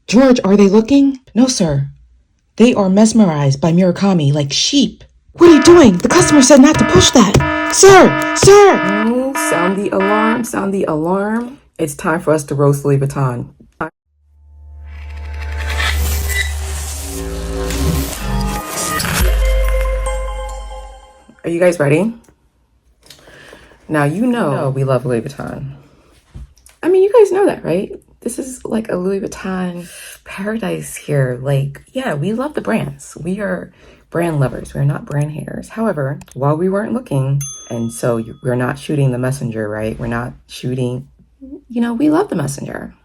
George, are they looking? No, sir. They are mesmerized by Murakami like sheep. What are you doing? The customer said not to push that. Sir! Sound the alarm, sound the alarm. It's time for us to roast Louis Vuitton. Are you guys ready? Now, you know we love Louis Vuitton. I mean, you guys know that, right? This is like a Louis Vuitton paradise here. Like, yeah, we love the brands. We are brand lovers. We're not brand haters. However, while we weren't looking, and so we're not shooting the messenger, right? We're not shooting, we love the messenger.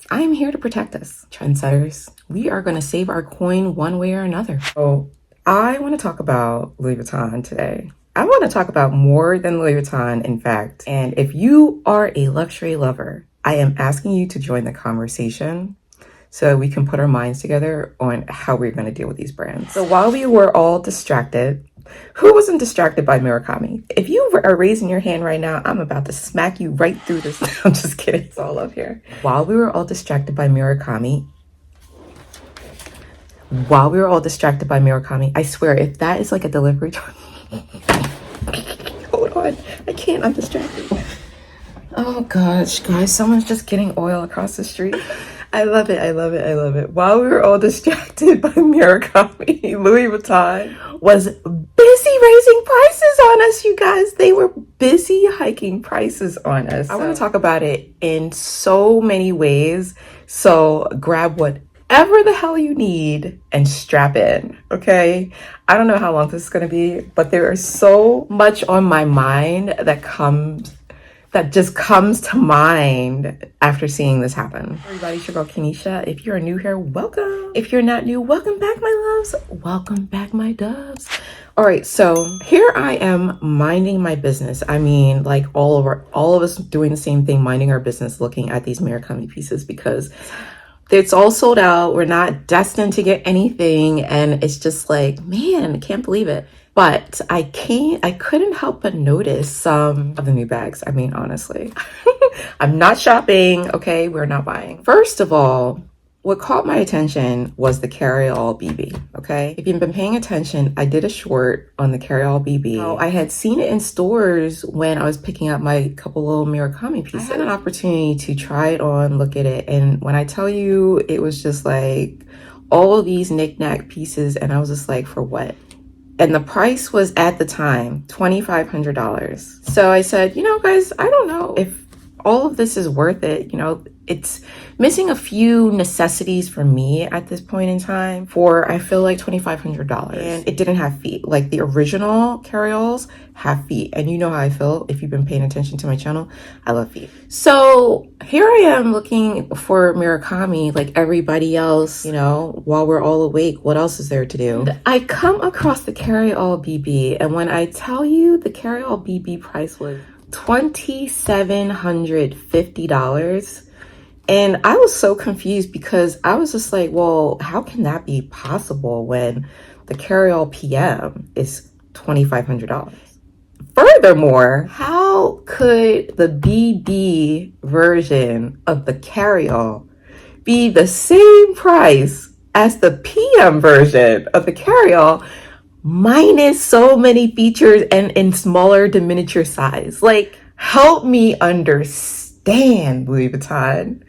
I am here to protect us, trendsetters. We are going to save our coin one way or another. So I want to talk about Louis Vuitton today. I want to talk about more than Louis Vuitton, in fact. And if you are a luxury lover, I am asking you to join the conversation so we can put our minds together on how we're going to deal with these brands. So while we were all distracted, who wasn't distracted by Murakami? If you are raising your hand right now, I'm about to smack you right through this. I'm just kidding. It's all up here. While we were all distracted by Murakami, I swear, if that is like a delivery truck, hold on, I can't, I'm distracted. Oh gosh, guys, someone's just getting oil across the street. I love it. While we were all distracted by Murakami, Louis Vuitton was busy raising prices on us, you guys. They were busy hiking prices on us. I want to talk about it in so many ways. So grab whatever the hell you need and strap in, okay? I don't know how long this is going to be, but there is so much on my mind that just comes to mind after seeing this happen. Everybody, it's your girl Kenysha. If you're new here, welcome. If you're not new, welcome back, my loves. Welcome back, my doves. All right, so here I am minding my business. I mean, like all of us doing the same thing, minding our business, looking at these Murakami pieces because it's all sold out. We're not destined to get anything. And it's just like, man, I can't believe it. But I couldn't help but notice some of the new bags. I mean, honestly, I'm not shopping. Okay, we're not buying. First of all, what caught my attention was the Carryall BB. Okay, if you've been paying attention, I did a short on the Carryall BB. Oh, I had seen it in stores when I was picking up my couple little Murakami pieces. I had an opportunity to try it on, look at it, and when I tell you, it was just like all of these knick-knack pieces, and I was just like, for what? And the price was at the time $2,500. So I said, guys, I don't know if all of this is worth it. It's missing a few necessities for me at this point in time for, I feel like, $2,500. And it didn't have feet. Like the original Carryalls have feet. And you know how I feel if you've been paying attention to my channel. I love feet. So here I am looking for Murakami like everybody else, while we're all awake. What else is there to do? I come across the Carryall BB. And when I tell you the Carryall BB price was $2,750, and I was so confused because I was just like, well, how can that be possible when the Carryall PM is $2,500? Furthermore, how could the BB version of the Carryall be the same price as the PM version of the Carryall minus so many features and in smaller to miniature size? Like, help me understand, Louis Vuitton.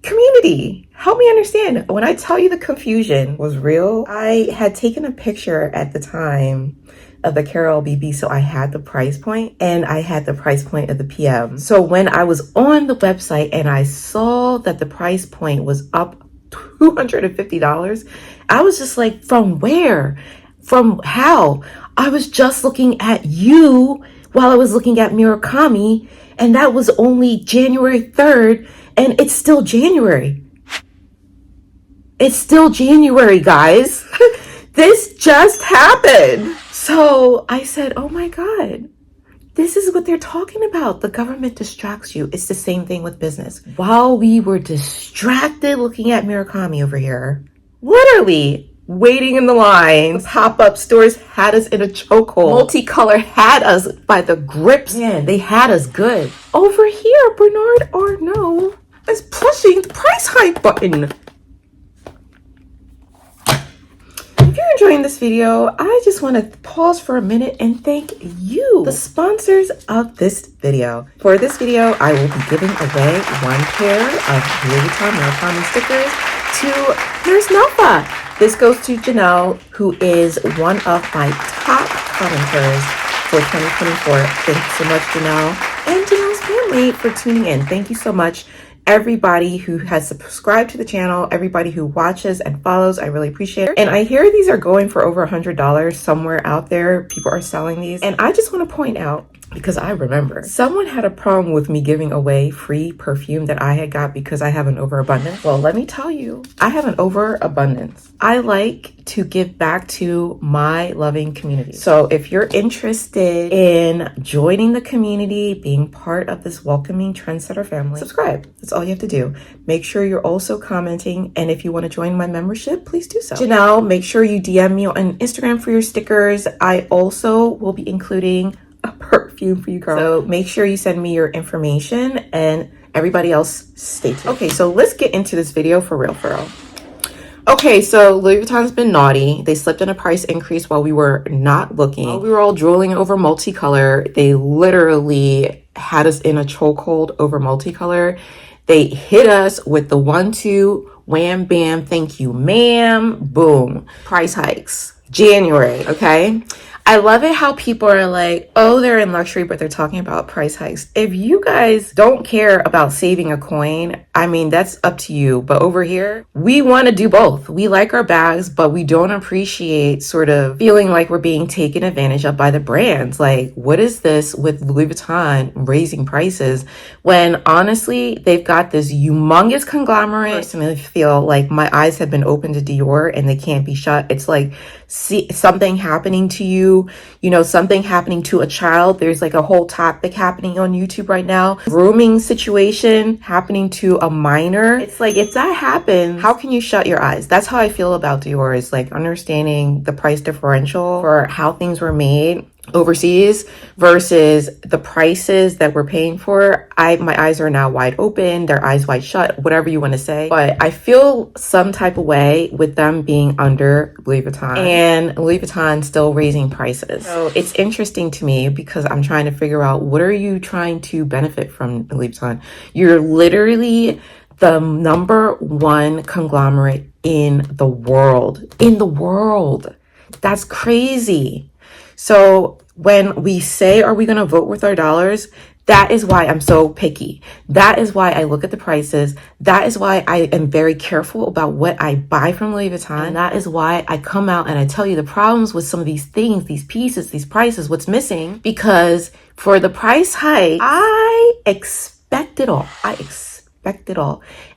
Community, help me understand. When I tell you the confusion was real, I had taken a picture at the time of the Carryall BB, so I had the price point and I had the price point of the PM. So when I was on the website and I saw that the price point was up $250, I was just like, from where? From how? I was just looking at you while I was looking at Murakami, and that was only January 3rd, and it's still January. It's still January, guys. This just happened. So I said, oh my God, this is what they're talking about. The government distracts you. It's the same thing with business. While we were distracted looking at Murakami over here, literally waiting in the line, pop-up stores had us in a chokehold. Multicolor had us by the grips. Man, they had us good. Over here, Bernard Arnault is pushing the price hike button. enjoying this video, I just want to pause for a minute and thank you, the sponsors of this video. For this video, I will be giving away one pair of Louis Vuitton Murakami stickers to Here's Nova. This goes to Janelle, who is one of my top commenters for 2024. Thanks so much, Janelle, and Janelle's family for tuning in. Thank you so much. Everybody who has subscribed to the channel, everybody who watches and follows, I really appreciate it. And I hear these are going for over $100 somewhere out there. People are selling these. And I just want to point out, because I remember someone had a problem with me giving away free perfume that I had got because I have an overabundance. Well, let me tell you, I have an overabundance. I like to give back to my loving community. So if you're interested in joining the community, being part of this welcoming trendsetter family, subscribe. That's all you have to do. Make sure you're also commenting. And if you want to join my membership, please do so. Janelle, make sure you DM me on Instagram for your stickers. I also will be including a perfume for you, girl. So make sure you send me your information, and everybody else stay tuned. Okay, so let's get into this video for real. Okay, so Louis Vuitton's been naughty. They slipped in a price increase while we were not looking. While we were all drooling over multicolor, they literally had us in a chokehold over multicolor. They hit us with the 1-2, wham, bam, thank you, ma'am, boom. Price hikes. January, okay? I love it how people are like, oh, they're in luxury, but they're talking about price hikes. If you guys don't care about saving a coin, I mean, that's up to you. But over here, we want to do both. We like our bags, but we don't appreciate sort of feeling like we're being taken advantage of by the brands. Like, what is this with Louis Vuitton raising prices when honestly, they've got this humongous conglomerate? I personally feel like my eyes have been opened to Dior and they can't be shut. It's like, see something happening to you, something happening to a child. There's like a whole topic happening on YouTube right now. Grooming situation happening to a minor. It's like, if that happens, how can you shut your eyes? That's how I feel about Dior, is like understanding the price differential for how things were made overseas versus the prices that we're paying for. My eyes are now wide open, their eyes wide shut, whatever you want to say. But I feel some type of way with them being under Louis Vuitton and Louis Vuitton still raising prices. So it's interesting to me because I'm trying to figure out, what are you trying to benefit from Louis Vuitton? You're literally the #1 conglomerate in the world. That's crazy. So when we say, are we going to vote with our dollars? That is why I'm so picky. That is why I look at the prices. That is why I am very careful about what I buy from Louis Vuitton. And that is why I come out and I tell you the problems with some of these things, these pieces, these prices, what's missing. Because for the price hike, I expect it all.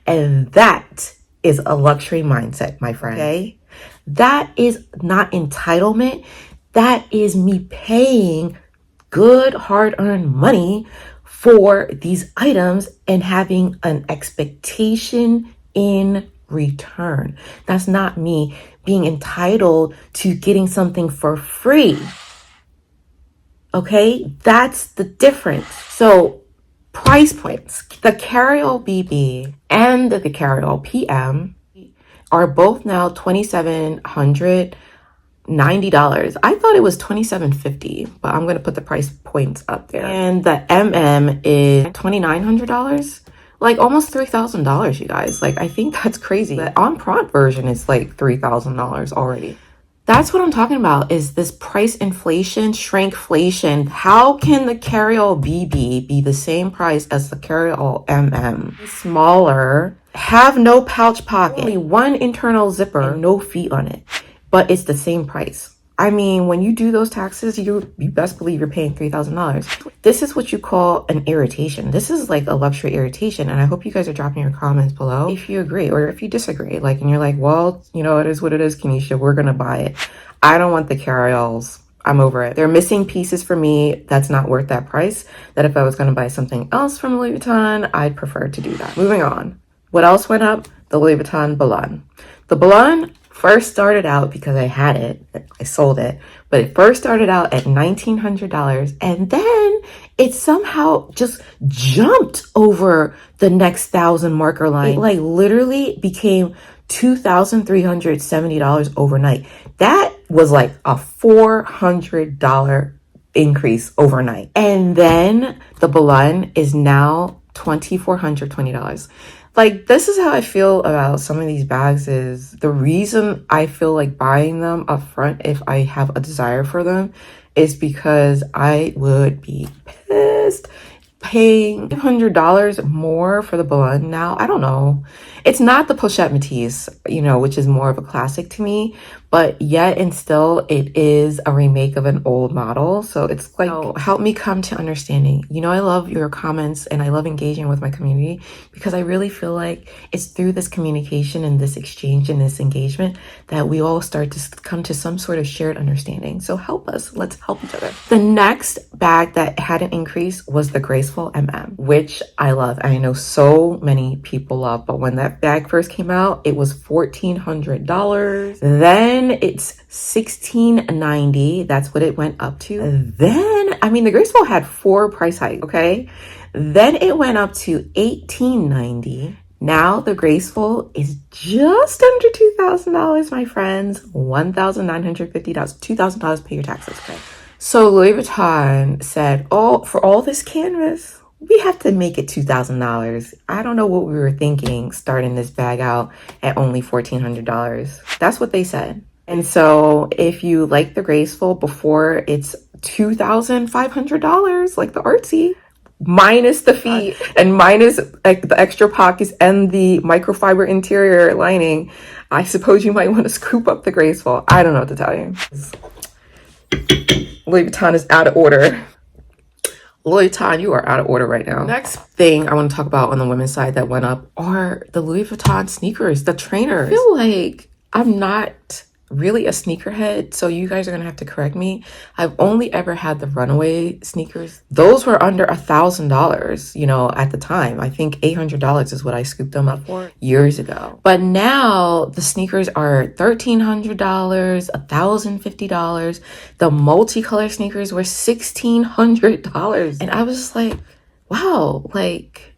And that is a luxury mindset, my friend. Okay? That is not entitlement. That is me paying good, hard-earned money for these items and having an expectation in return. That's not me being entitled to getting something for free. Okay? That's the difference. So, price points. The Carryall BB and the Carryall PM are both now $2,790. I thought it was $2,750, but I'm going to put the price points up there. And the MM is $2,900, like almost $3,000, you guys. Like, I think that's crazy. The on prod version is like $3,000 already. That's what I'm talking about, is this price inflation, shrinkflation. How can the Carryall BB be the same price as the Carryall MM? Smaller, have no pouch pocket, only one internal zipper, and no feet on it. But it's the same price. I mean, when you do those taxes, you best believe you're paying $3,000. This is what you call an irritation. This is like a luxury irritation. And I hope you guys are dropping your comments below if you agree or if you disagree. Like, and you're like, well, it is what it is, Kenysha. We're going to buy it. I don't want the Carryalls. I'm over it. They're missing pieces for me. That's not worth that price. That if I was going to buy something else from Louis Vuitton, I'd prefer to do that. Moving on. What else went up? The Louis Vuitton Boulogne. The Boulogne first started out, because I had it, I sold it, but it first started out at $1,900, and then it somehow just jumped over the next 1,000 marker line. It like literally became $2,370 overnight. That was like a $400 increase overnight. And then the Boulogne is now $2,420. Like, this is how I feel about some of these bags. Is the reason I feel like buying them up front if I have a desire for them is because I would be pissed paying $100 more for the Boulogne now. I don't know. It's not the Pochette Métis, you know, which is more of a classic to me, but yet and still it is a remake of an old model. So it's like, help me come to understanding. You know, I love your comments and I love engaging with my community because I really feel like it's through this communication and this exchange and this engagement that we all start to come to some sort of shared understanding. So help us. Let's help each other. The next bag that had an increase was the Graceful MM, which I love. I know so many people love, but when that bag first came out, it was $1,400. Then it's $1,690. That's what it went up to. Then, I mean, the Graceful had 4 price hikes, okay? Then it went up to $1,890. Now the Graceful is just under $2,000, my friends. $1,950, $2,000, pay your taxes, okay? So Louis Vuitton said, oh, for all this canvas, we have to make it $2,000. I don't know what we were thinking starting this bag out at only $1,400. That's what they said. And so if you like the Graceful before it's $2,500, like the artsy, minus the feet and minus like the extra pockets and the microfiber interior lining, I suppose you might want to scoop up the Graceful. I don't know what to tell you. Louis Vuitton is out of order. Louis Vuitton, you are out of order right now. Next thing I want to talk about on the women's side that went up are the Louis Vuitton sneakers, the trainers. I feel like I'm not really a sneakerhead, so you guys are gonna have to correct me. I've only ever had the runaway sneakers. Those were under $1,000, you know, at the time. I think $800 is what I scooped them up for years ago. But now the sneakers are $1,300, $1,050. The multicolor sneakers were $1,600. And I was just like, wow, like,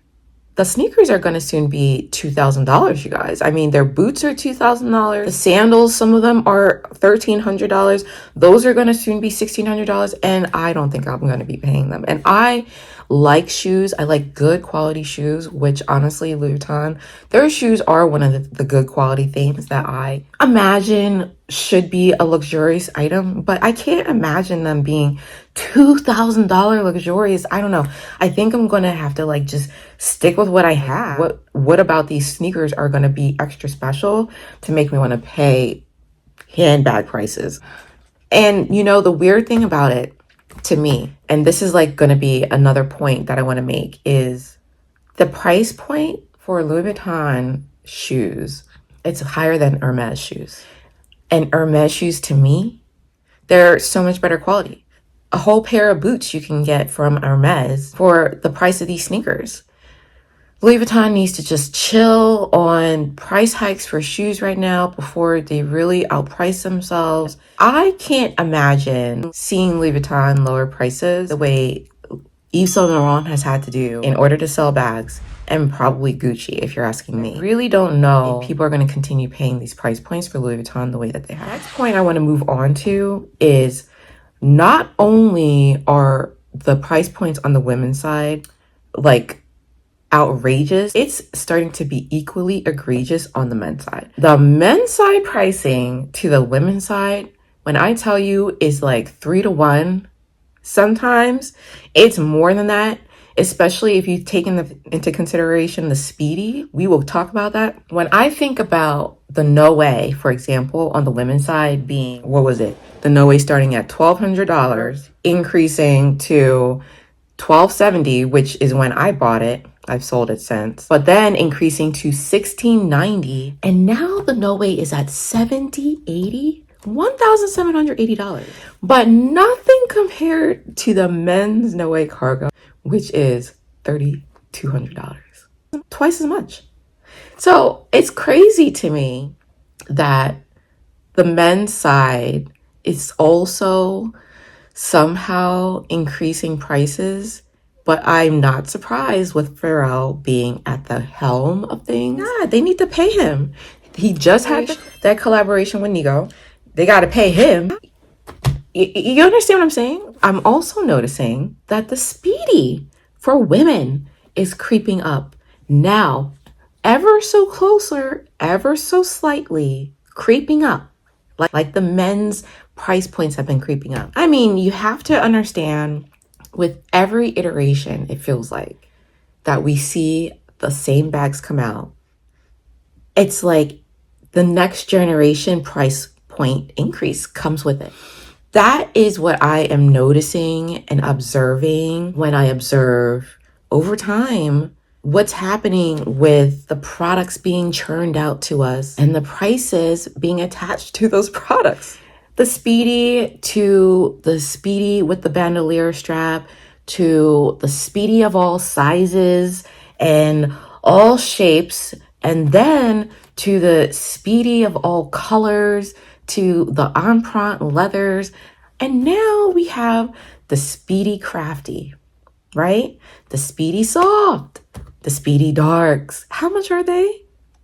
the sneakers are going to soon be $2,000, you guys. I mean, their boots are $2,000. The sandals, some of them are $1,300. Those are going to soon be $1,600. And I don't think I'm going to be paying them. And I like shoes. I like good quality shoes, which honestly, Louis Vuitton, their shoes are one of the good quality things that I imagine should be a luxurious item, but I can't imagine them being $2,000 luxurious. I don't know. I think I'm gonna have to like just stick with what I have. What about these sneakers are gonna be extra special to make me want to pay handbag prices? And you know, the weird thing about it to me, and this is like gonna be another point that I want to make, is the price point for Louis Vuitton shoes. It's higher than Hermes shoes. And Hermes shoes, to me, they're so much better quality. A whole pair of boots you can get from Hermes for the price of these sneakers. Louis Vuitton needs to just chill on price hikes for shoes right now before they really outprice themselves. I can't imagine seeing Louis Vuitton lower prices the way Yves Saint Laurent has had to do in order to sell bags, and probably Gucci, if you're asking me. I really don't know if people are going to continue paying these price points for Louis Vuitton the way that they have. The next point I want to move on to is not only are the price points on the women's side like outrageous, it's starting to be equally egregious on the men's side. The men's side pricing to the women's side, when I tell you, is like 3 to 1. Sometimes it's more than that, especially if you've taken into consideration the Speedy. We will talk about that. When I think about the No Way, for example, on the women's side being, what was it? The No Way starting at $1,200, increasing to $1,270, which is when I bought it. I've sold it since. But then increasing to $1,690. And now the No Way is at $1,780. $1,780. But nothing compared to the men's No Way cargo, which is $3,200. Twice as much. So it's crazy to me that the men's side is also somehow increasing prices, but I'm not surprised with Pharrell being at the helm of things. Yeah, they need to pay him. He just had that collaboration with Nigo. they got to pay him. You understand what I'm saying? I'm also noticing that the Speedy for women is creeping up now, ever so closer, ever so slightly creeping up. Like the men's price points have been creeping up. I mean, you have to understand, with every iteration, it feels like that we see the same bags come out. It's like the next generation price point increase comes with it. That is what I am noticing and observing when I observe over time what's happening with the products being churned out to us and the prices being attached to those products. The Speedy to the Speedy with the bandolier strap to the Speedy of all sizes and all shapes, and then to the Speedy of all colors, to the empreinte leathers, and now we have the Speedy crafty, right? The Speedy soft, the Speedy darks. How much are they?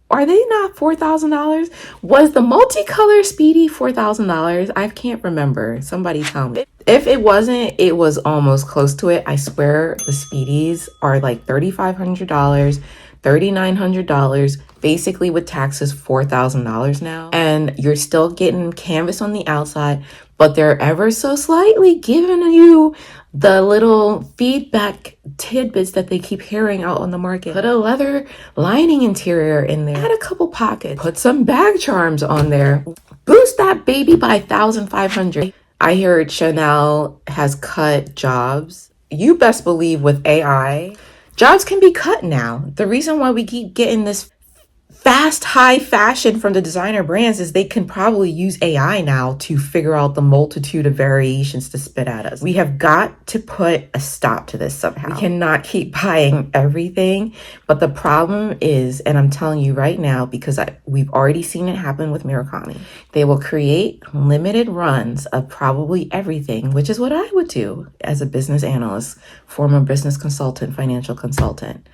Are they not $4,000? Was the multicolor Speedy $4,000? I can't remember. Somebody tell me. If it wasn't, it was almost close to it. I swear the Speedies are like $3,500, $3,900, basically with taxes $4,000 now. And you're still getting canvas on the outside, but they're ever so slightly giving you the little feedback tidbits that they keep hearing out on the market. Put a leather lining interior in there. Add a couple pockets. Put some bag charms on there. Boost that baby by 1,500. I heard Chanel has cut jobs. You best believe with AI, jobs can be cut now. The reason why we keep getting this fast, high fashion from the designer brands is they can probably use AI now to figure out the multitude of variations to spit at us. We have got to put a stop to this somehow. We cannot keep buying everything. But the problem is, and I'm telling you right now, because we've already seen it happen with Murakami, they will create limited runs of probably everything, which is what I would do as a business analyst, former business consultant, financial consultant,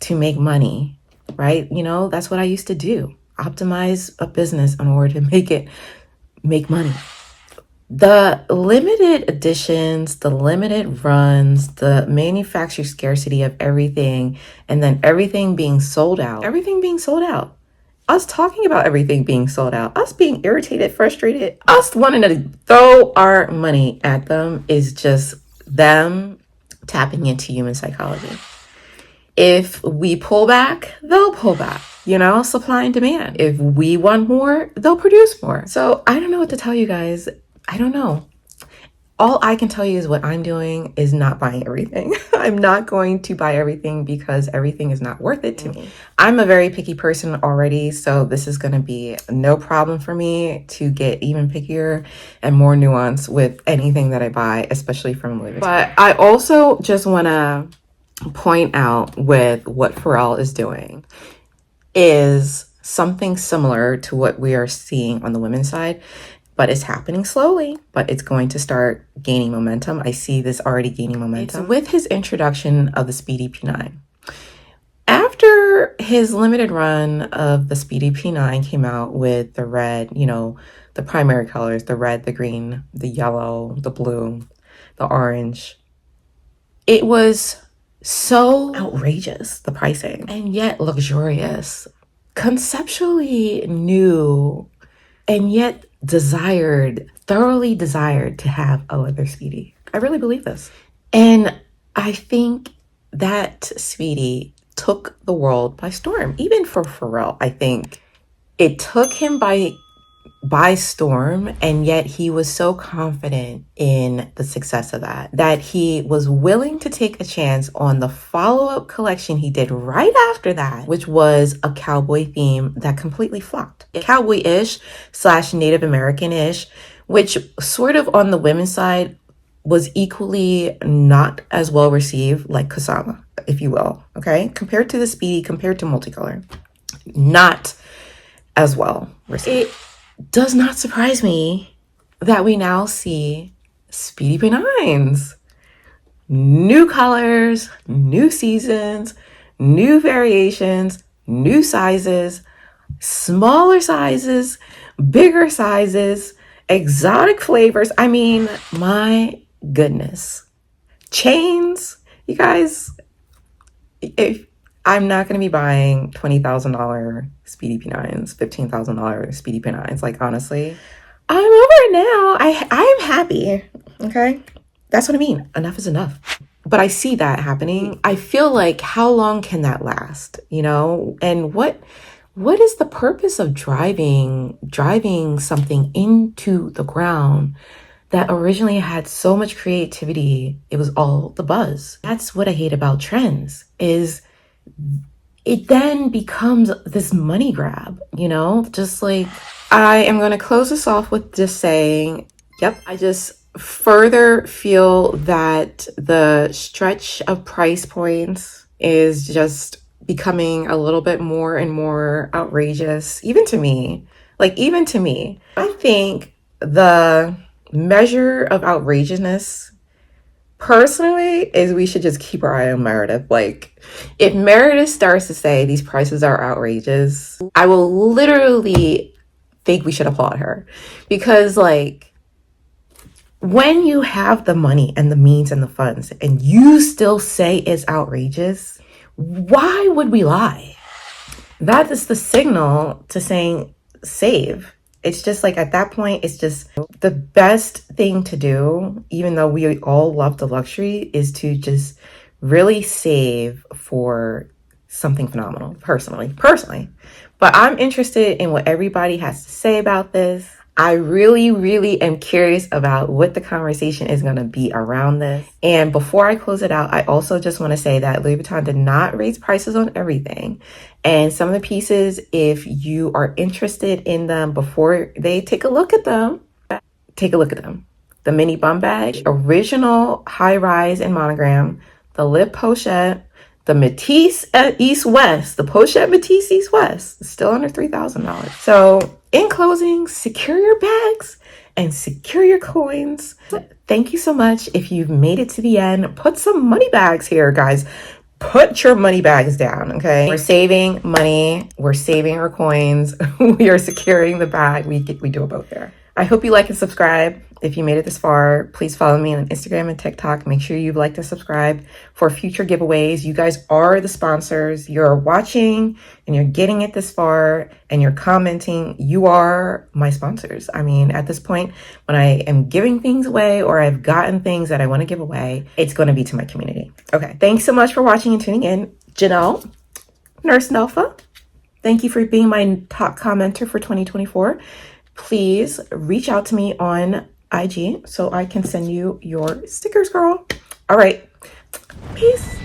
to make money. Right? You know, that's what I used to do. Optimize a business in order to make money. The limited editions, the limited runs, the manufacturer scarcity of everything, and then everything being sold out. Us talking about everything being sold out, us being irritated, frustrated, us wanting to throw our money at them is just them tapping into human psychology. If we pull back, they'll pull back, you know, supply and demand. If we want more, they'll produce more. So I don't know what to tell you guys. I don't know. All I can tell you is what I'm doing is not buying everything. I'm not going to buy everything because everything is not worth it to me. I'm a very picky person already, so this is going to be no problem for me to get even pickier and more nuanced with anything that I buy, especially from Louis Vuitton. But I also just want to point out with what Pharrell is doing is something similar to what we are seeing on the women's side, but it's happening slowly, but it's going to start gaining momentum. I see this already gaining momentum with his introduction of the Speedy P9. After his limited run of the Speedy P9 came out with the red, you know, the primary colors, the red, the green, the yellow, the blue, the orange, it was so outrageous, the pricing, and yet luxurious, conceptually new, and yet thoroughly desired to have a leather Speedy. I really believe this. And I think that Speedy took the world by storm. Even for Pharrell, I think it took him by storm, and yet he was so confident in the success of that he was willing to take a chance on the follow-up collection he did right after that, which was a cowboy theme that completely flopped. Cowboy-ish / Native American-ish, which sort of on the women's side was equally not as well received, like Kusama, if you will, okay? Compared to the Speedy, compared to multicolor, not as well received. It does not surprise me that we now see Speedy P9s. New colors, new seasons, new variations, new sizes, smaller sizes, bigger sizes, exotic flavors. I mean, my goodness. Chains, you guys, if I'm not going to be buying $20,000 Speedy P9s, $15,000 Speedy P9s, like honestly, I'm over it now. I'm happy. Okay. That's what I mean. Enough is enough. But I see that happening. I feel like, how long can that last? You know, and what is the purpose of driving something into the ground that originally had so much creativity? It was all the buzz. That's what I hate about trends, is it then becomes this money grab, you know? Just like, I am going to close this off with just saying, yep, I just further feel that the stretch of price points is just becoming a little bit more and more outrageous, even to me. Like, even to me. I think the measure of outrageousness, personally, is we should just keep our eye on Meredith. Like, if Meredith starts to say these prices are outrageous, I will literally think we should applaud her. Because, like, when you have the money and the means and the funds and you still say it's outrageous, why would we lie? That is the signal to saying save. It's just like, at that point, it's just the best thing to do, even though we all love the luxury, is to just really save for something phenomenal, personally. But I'm interested in what everybody has to say about this. I really am curious about what the conversation is going to be around this. And before I close it out, I also just want to say that Louis Vuitton did not raise prices on everything. And some of the pieces, if you are interested in them before they take a look at them. The mini bum bag, original high rise and monogram, the lip pochette, the Matisse East West, the pochette Matisse East West, still under $3,000. So in closing, secure your bags and secure your coins. Thank you so much. If you've made it to the end, put some money bags here, guys. Put your money bags down, okay? We're saving money. We're saving our coins. We are securing the bag. We do it both there. I hope you like and subscribe. If you made it this far, please follow me on Instagram and TikTok. Make sure you like and subscribe for future giveaways. You guys are the sponsors. You're watching and you're getting it this far and you're commenting. You are my sponsors. I mean, at this point, when I am giving things away or I've gotten things that I want to give away, it's going to be to my community. Okay. Thanks so much for watching and tuning in. Janelle, Nurse Nelfa, thank you for being my top commenter for 2024. Please reach out to me on IG so I can send you your stickers, girl. All right. Peace.